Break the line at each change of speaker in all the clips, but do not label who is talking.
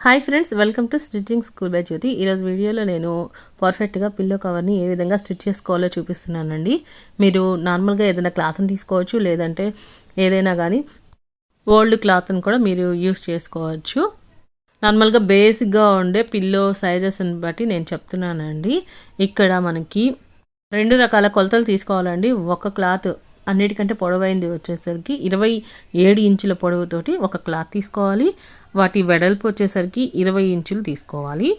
Hi friends, welcome to stitching school by Jyothi. ఈరోజు వీడియోలో నేను పర్ఫెక్ట్గా పిల్లో కవర్ని ఏ విధంగా స్టిచ్ చేసుకోవాలో చూపిస్తున్నానండి. మీరు నార్మల్గా ఏదైనా క్లాత్ని తీసుకోవచ్చు, లేదంటే ఏదైనా కానీ ఓల్డ్ క్లాత్ని కూడా మీరు యూస్ చేసుకోవచ్చు. నార్మల్గా బేసిక్గా ఉండే పిల్లో సైజెస్ని బట్టి నేను చెప్తున్నానండి. ఇక్కడ మనకి 2 రకాల కొలతలు తీసుకోవాలండి. ఒక క్లాత్ అన్నిటికంటే పొడవైంది వచ్చేసరికి 27 ఇంచుల పొడవుతోటి ఒక క్లాత్ తీసుకోవాలి. వాటి వెడల్పు వచ్చేసరికి 20 ఇంచులు తీసుకోవాలి.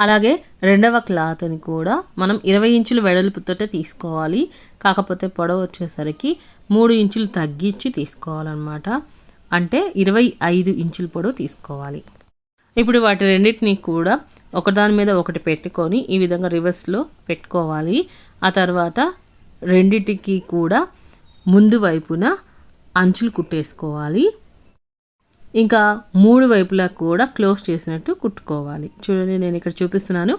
అలాగే రెండవ క్లాత్ని కూడా మనం 20 ఇంచుల వెడల్పుతోటే తీసుకోవాలి. కాకపోతే పొడవు వచ్చేసరికి 3 ఇంచులు తగ్గించి తీసుకోవాలన్నమాట. అంటే 25 ఇంచుల పొడవు తీసుకోవాలి. ఇప్పుడు వాటి రెండింటిని కూడా ఒకదాని మీద ఒకటి పెట్టుకొని ఈ విధంగా రివర్స్లో పెట్టుకోవాలి. ఆ తర్వాత రెండింటికి కూడా ముందు వైపున అంచులు కుట్టేసుకోవాలి. ఇంకా 3 వైపులా కూడా క్లోజ్ చేసినట్టు కుట్టుకోవాలి. చూడండి, నేను ఇక్కడ చూపిస్తున్నాను.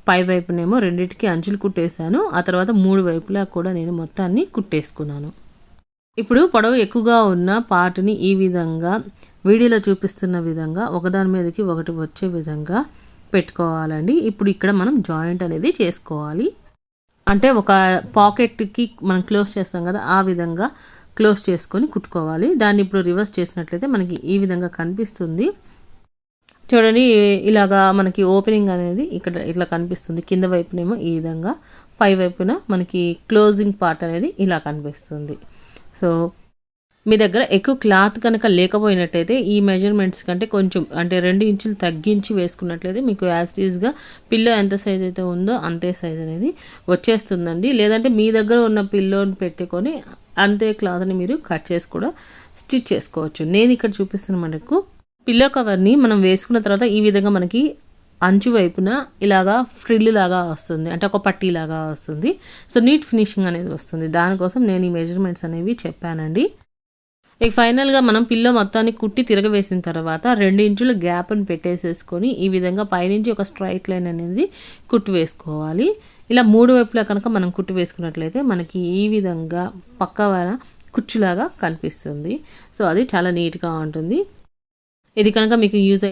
పై వైపునేమో రెండింటికి అంచులు కుట్టేశాను. ఆ తర్వాత 3 వైపులా కూడా నేను మొత్తాన్ని కుట్టేసుకున్నాను. ఇప్పుడు పొడవు ఎక్కువగా ఉన్న పార్ట్ని ఈ విధంగా వీడియోలో చూపిస్తున్న విధంగా ఒకదాని మీదకి ఒకటి వచ్చే విధంగా పెట్టుకోవాలండి. ఇప్పుడు ఇక్కడ మనం జాయింట్ అనేది చేసుకోవాలి. అంటే ఒక పాకెట్కి మనం క్లోజ్ చేస్తాం కదా, ఆ విధంగా క్లోజ్ చేసుకొని కుట్టుకోవాలి. దాన్ని ఇప్పుడు రివర్స్ చేసినట్లయితే మనకి ఈ విధంగా కనిపిస్తుంది. చూడండి, ఇలాగా మనకి ఓపెనింగ్ అనేది ఇక్కడ ఇట్లా కనిపిస్తుంది. కింద వైపునేమో ఈ విధంగా, పై వైపున మనకి క్లోజింగ్ పార్ట్ అనేది ఇలా కనిపిస్తుంది. సో మీ దగ్గర ఎక్కువ క్లాత్ కనుక లేకపోయినట్టయితే ఈ మెజర్మెంట్స్ కంటే కొంచెం అంటే 2 ఇంచులు తగ్గించి వేసుకున్నట్లయితే మీకు యాజ్ ఈజ్గా పిల్లో ఎంత సైజ్ అయితే ఉందో అంతే సైజ్ అనేది వచ్చేస్తుందండి. లేదంటే మీ దగ్గర ఉన్న పిల్లోని పెట్టుకొని అంతే క్లాత్ని మీరు కట్ చేసి కూడా స్టిచ్ చేసుకోవచ్చు. నేను ఇక్కడ చూపిస్తున్న మనకు పిల్లో కవర్ని మనం వేసుకున్న తర్వాత ఈ విధంగా మనకి అంచు వైపున ఇలాగా ఫ్రిల్ లాగా వస్తుంది, అంటే ఒక పట్టీ లాగా వస్తుంది. సో నీట్ ఫినిషింగ్ అనేది వస్తుంది. దానికోసం నేను ఈ మెజర్మెంట్స్ అనేవి చెప్పానండి. ఇక ఫైనల్గా మనం పిల్లో మొత్తాన్ని కుట్టి తిరగవేసిన తర్వాత 2 ఇంచుల గ్యాప్ని పెట్టేసేసుకొని ఈ విధంగా పైనుంచి ఒక స్ట్రైట్ లైన్ అనేది కుట్టి వేసుకోవాలి. ఇలా 3 వైపులా కనుక మనం కుట్టి వేసుకున్నట్లయితే మనకి ఈ విధంగా పక్కన కుచ్చులాగా కనిపిస్తుంది. సో అది చాలా నీట్గా ఉంటుంది. ఇది కనుక మీకు యూజ్